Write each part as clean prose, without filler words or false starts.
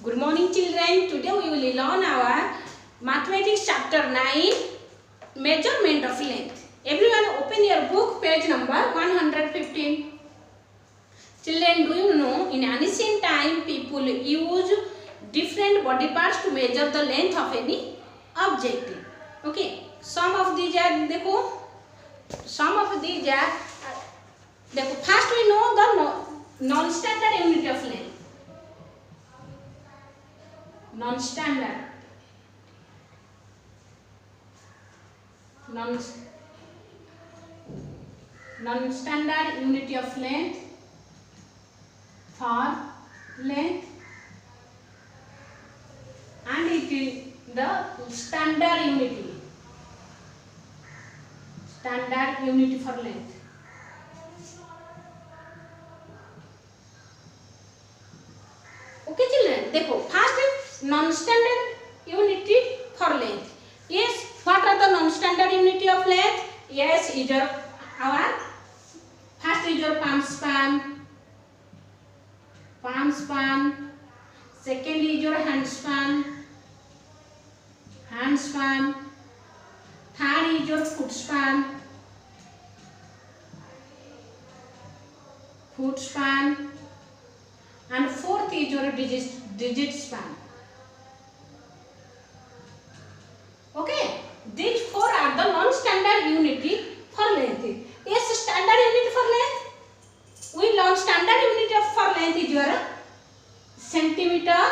Good morning children. Today we will learn our mathematics chapter 9 measurement of length. Everyone open your book page number 115. Children, do you know in ancient time people use different body parts to measure the length of any object. Okay, some of these are first we know the non-standard unit of length. Non-standard unity of length for length, and it is the standard unity for length. Okay children, देखो first non-standard unity for length. Yes, what are the non-standard unity of length? Yes, is your first is your palm span. Second is your hand span. Third is your foot span. And fourth is your digit span. Okay, these four are the non-standard unity for length. Yes, standard unit for length. We learn standard unit for length is your centimeter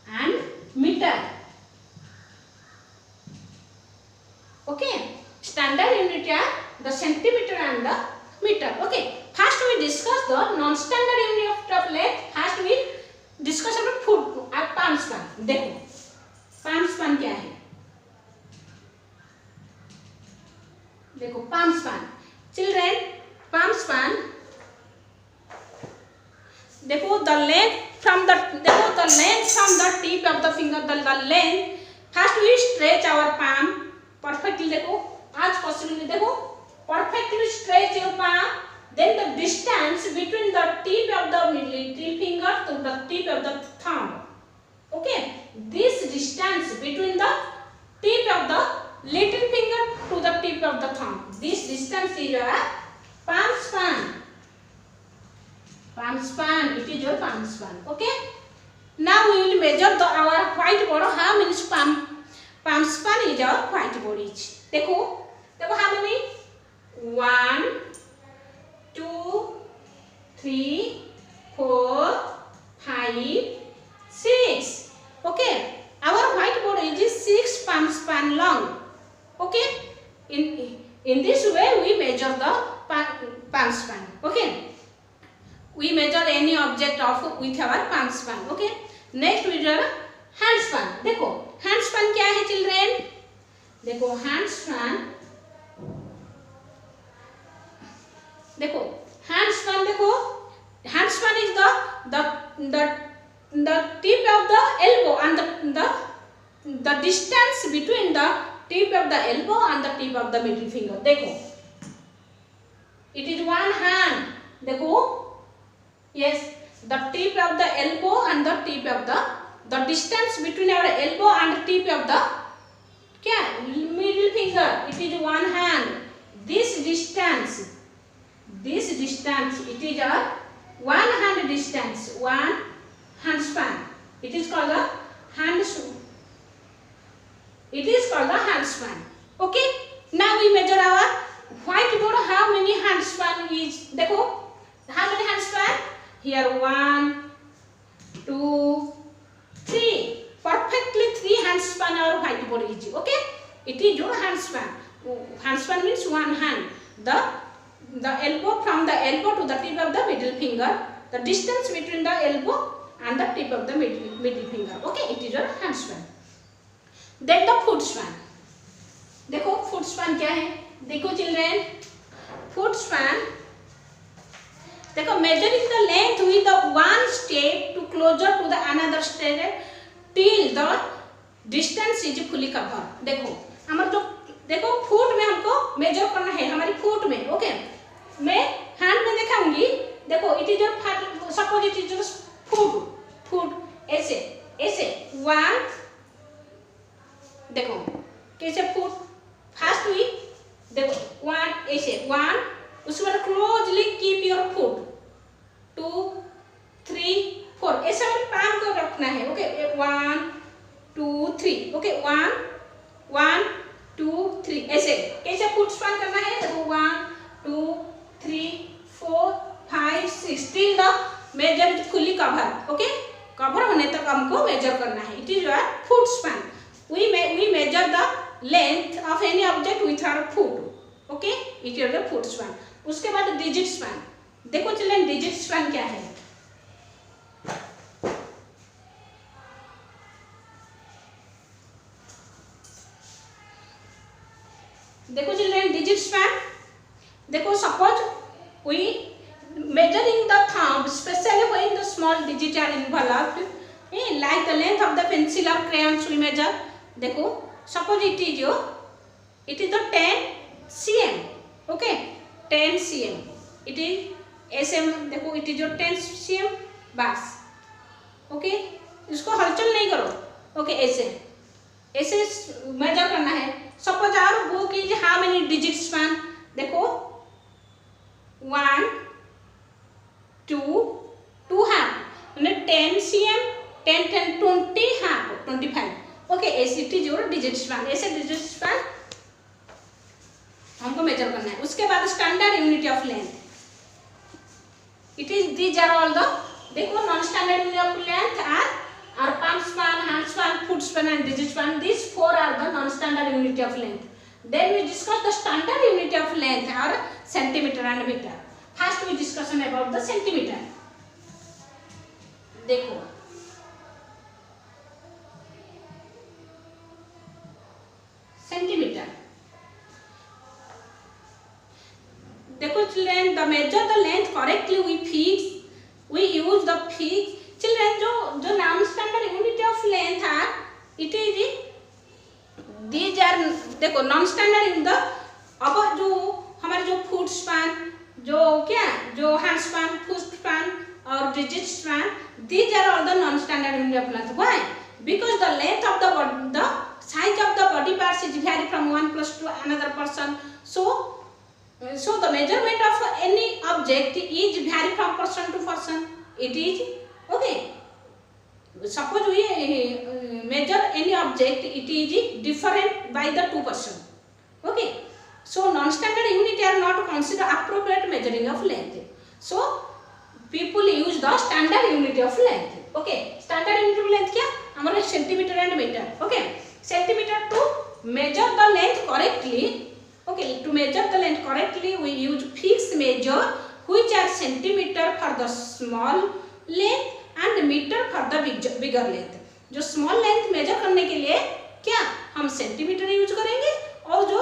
and meter. Okay, standard unit are the centimeter and the meter. Okay, first we discuss the non-standard unit of length. First we discuss about foot palm span. देखो palm span क्या है? देखो palm span. Children, palm span. देखो the length from the tip of the finger. The length. First we stretch our palm perfectly. देखो आज possibly देखो perfectly stretch your palm. Then the distance between the tip of the middle finger to the tip of the thumb. Okay, this distance between the tip of the little finger to the tip of the thumb. This distance is your palm span. It is your palm span. Okay. Now we will measure our whiteboard. How many palm span is our whiteboard is? देखो how many? 1, 2, 3, 4, 5, 6. Okay, our whiteboard is 6 palm span long. Okay, in this way we measure the palm span. Okay, we measure any object with our palm span. Okay, next we measure hand span. देखो hand span क्या है children? देखो hand span is the tip of the elbow and the distance between the tip of the elbow and the tip of the middle finger. देखो it is one hand. देखो yes, the tip of the elbow and the tip of the distance between our elbow and the tip of the middle finger. It is one hand. This distance it is our one hand distance, one hand span. It is called the hand span. Okay, now we measure our whiteboard. How many hand span is? देखो how many hand span? Here 1, 2, 3. Perfectly 3 hand span our whiteboard is. Okay, it is your hand span. Hand span means one hand. The elbow, from the elbow to the tip of the middle finger, the distance between the elbow and the tip of the middle finger. Okay, it is your hand span. Then the foot span. देखो foot span क्या है? देखो children, foot span. देखो measuring the length with the one step to closer to the another step till the distance is fully covered. देखो हमारे जो देखो foot में हमको मेजर करना है हमारी फुट में. ओके, मैं हैंड में दिखाऊंगी. देखो it is your suppose it is food, food ऐसे ऐसे 1 देखो कैसे फूड फास्ट हुई, देखो 1 ऐसे 1 उसके बाद क्लोजली कीप योर फूड 2 3 4 ऐसे पाम को रखना है। ओके 1 2 3 ओके 1 1 2 3 ऐसे कैसे फूड स्पैन करना है, देखो 1 2 3 4 5 6 till the measure is fully cover. Okay cover होने तक हमको मेजर करना है। It is your foot span. we measure the length of any object with our foot. Okay it is the foot span. उसके बाद digit span, देखो children digit span क्या है, देखो चिल्ड्रन digit span, देखो suppose we measuring the thumb especially when the small digit are involved, like the length of the pencil or crayons we measure. देखो suppose it is the 10 cm. okay 10 cm it is sm, देखो it is your 10 cm बस। Okay इसको हलचल नहीं करो। Okay ऐसे ऐसे major करना है। सपोज और वो कीजिए हाउ मेनी डिजिट स्पैन, देखो 1 2 2 हाफ 10 cm 10 10 20 हाफ 25। ओके ऐसे it is your digit span, ऐसे डिजिट स्पैन हमको मेजर करना है। उसके बाद standard unit of length, it is these are all the, देखो non standard unit of length are palm span, hand span, foot span and digit span. These 4 are the non standard unit of length. Then we discuss the standard unit of length or centimeter and meter. First we discussion about the centimeter. देखो centimetre, देखो children the measure the length correctly we use the fix children जो non standard unit of length है it is these are, देखो non standard in the, अब जो हमारे जो foot span, जो क्या जो हैंड स्पैन, फुट स्पैन और digit span, these are all the non standard unit of length. Why? Because the length of the size of the body parts is vary from one person to another person, so the measurement of any object is vary from person to person. It is okay, suppose we measure any object, it is different by the 2 person. Okay, so non standard unit are not considered appropriate measuring of length, so people use the standard unit of length. Okay, standard unit of length क्या हमारे centimetre and metre. Okay centimeter to measure the length correctly. Okay, to measure the length correctly we use fixed measure which are centimeter for the small length and meter for the bigger length. जो small length measure करने के लिए क्या हम centimetre use करेंगे, और जो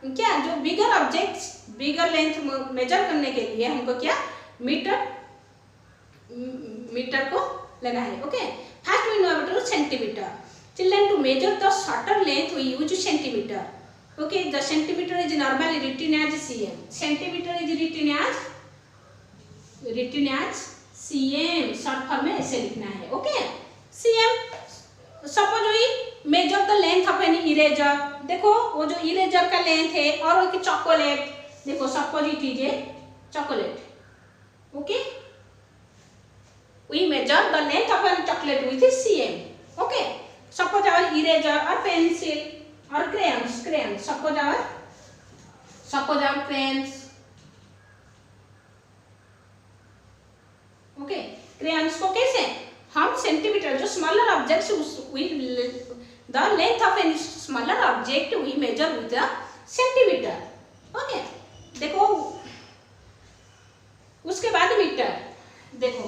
क्या जो bigger objects bigger length measure करने के लिए हमको क्या मीटर को लगा है। Okay first we know about centimetre. Children, to measure the shorter length we use centimeter. Okay, the centimeter is normally written as cm. Centimeter is written as cm. Short form में ऐसे लिखना है। Okay, cm. Suppose we measure the length of an eraser. देखो वो जो eraser का length है, और वो chocolate, देखो suppose it is a chocolate. Okay, we measure the length of a chocolate with cm. Okay. Suppose our eraser or pencil or crayons, suppose our crayons, okay crayons को कैसे हम centimetre, जो smaller objects the length of any smaller object we measure with the centimetre. Okay देखो उसके बाद metre, देखो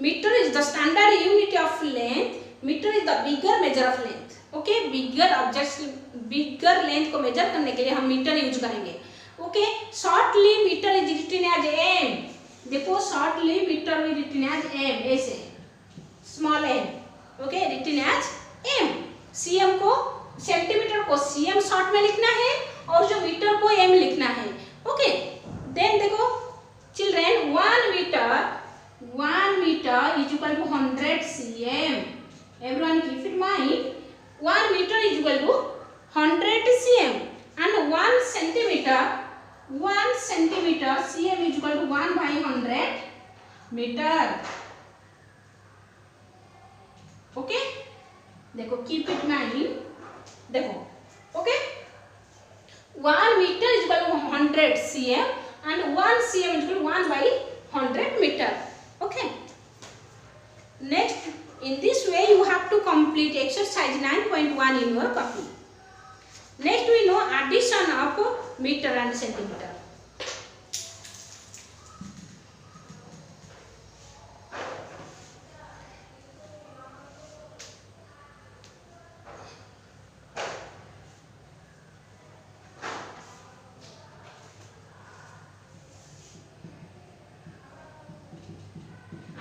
meter is the standard unit of length. Meter is the bigger measure of length. Okay, bigger objects bigger length को measure करने के लिए हम metre use करेंगे। Okay, shortly meter is written as m. देखो shortly meter is written as m, ऐसे small m. Okay, written as m. cm को centimetre को cm शॉर्ट में लिखना है और जो मीटर को m लिखना है। Okay, then देखो 1 centimeter cm is equal to 1 by 100 meter. Okay, देखो keep it mind, देखो okay, 1 meter is equal to 100 cm and 1 cm is equal to 1 by 100 meter. Okay, next in this way you have to complete exercise 9.1 in your copy. Next we know addition of meter and centimeter.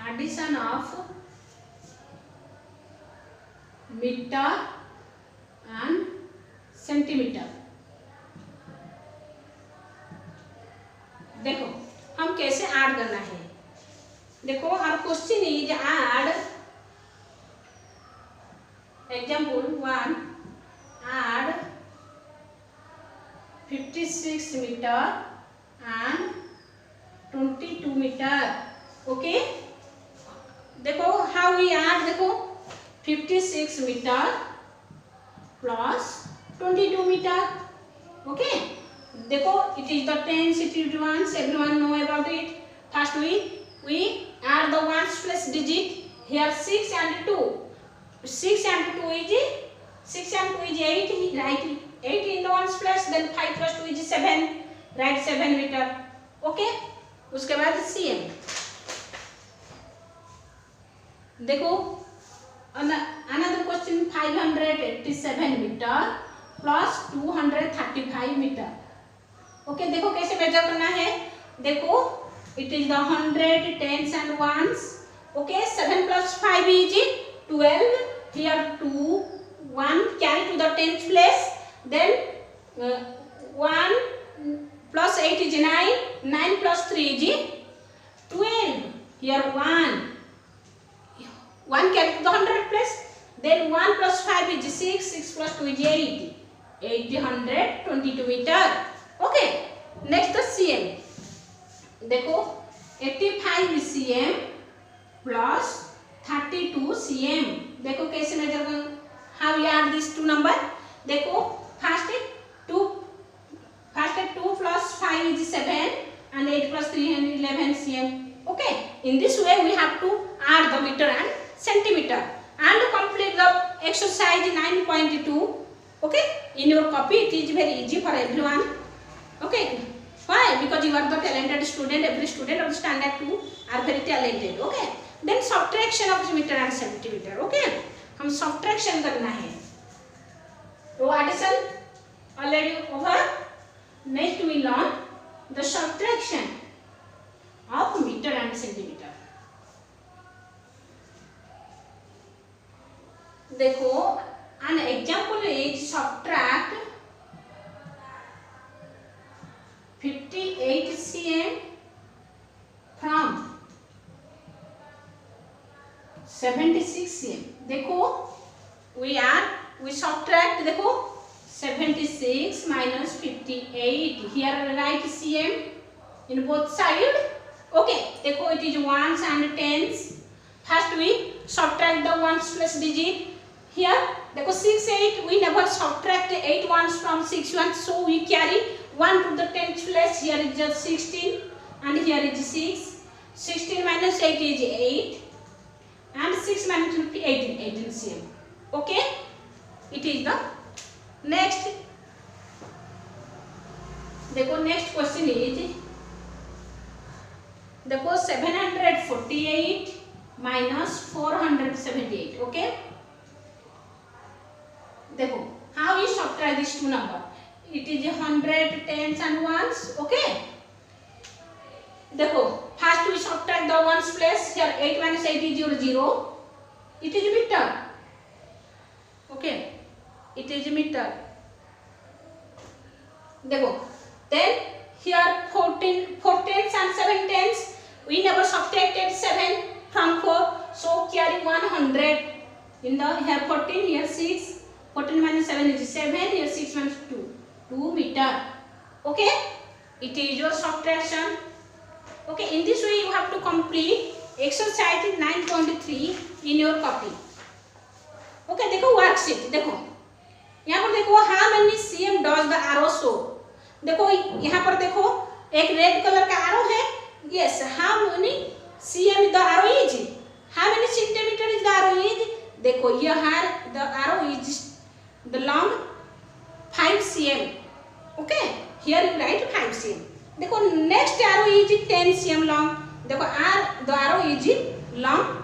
Addition of meter and centimeter. देखो हम कैसे add करना है. देखो our question is add example 1, add 56 meter and 22 meter. Okay, देखो how we add, देखो 56 meter plus 22 meter. Okay, देखो it is the tens, it is ones, everyone know about it. First we add the ones plus digit. Here 6 and 2. 6 and 2 is 6 and 2 is 8. Write 8 in the ones plus, then 5 plus 2 is 7. Write 7 meter. Okay, उसके बाद cm. देखो another question 587 meter plus 235 meter. Okay, देखो कैसे major करना है. देखो it is the 100 tens and ones. Okay, 7 plus 5 is 12. Here 2 1 carry to the tens place, then 1 plus 8 is 9. 9 plus 3 is 12. Here 1 carry to the 100 place, then 1 plus 5 is 6. 6 plus 2 is 8. 822 meter. Okay, next the cm. देखो 85 cm plus 32 cm. देखो कैसे major कर, how we add these two number. देखो first 2 plus 5 is 7 and 8 plus 3 is 11 cm. Okay, in this way we have to add the meter and centimeter and complete the exercise 9.2. Okay, in your copy it is very easy for everyone. Okay, why? Because you are the talented student. Every student of standard 2 are very talented. Okay, then subtraction of meter and centimeter. Okay, हम subtraction करना है. तो addition already over. Next we learn the subtraction of meter and centimeter. देखो an example is subtract 58 cm from 76 cm. देखो we subtract, देखो 76 minus 58. Here write cm in both side. Okay, देखो it is ones and tens. First we subtract the ones plus digit. Here देखो 6 8, we never subtract 8 ones from 6 ones, so we carry 1 to the 10th place. Here is just 16 and here is 6. 16 minus 8 is 8 and 6 minus 50 18 cm. Okay, it is the next. देखो next question is, देखो 748 minus 478. Okay, देखो how you subtract these two number. It is 100 tens and ones. Okay, देखो first we subtract the ones place. Here 8 minus 8 is 0. It is meter. Okay, it is meter. देखो then here 4 tens and 7 tens. We never subtracted 7 from 4, so carry 100 in the here 14, here 6. 14 minus 7 is 7. Here 6 minus 2 meter. Okay, it is your subtraction. Okay, in this way you have to complete exercise 9.3 in your copy. Okay, देखो worksheet देखो, यहाँ पर देखो how many cm does the arrow show. देखो यहाँ पर देखो एक रेड कलर का arrow है. Yes, how many cm the arrow is? How many centimeter is the arrow is? देखो here the arrow is the long 5 cm. Okay, here you write 5 cm. देखो next arrow is 10 cm long. देखो the arrow is long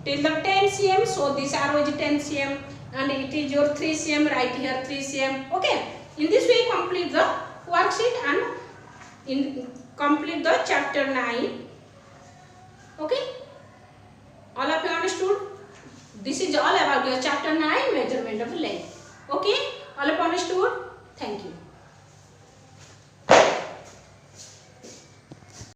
till the 10 cm, so this arrow is 10 cm and it is your 3 cm, right here 3 cm. Okay, in this way complete the worksheet and complete the chapter 9. Okay, all of you understood? This is all about your chapter 9 measurement of length. Okay, all of you understood? Thank you.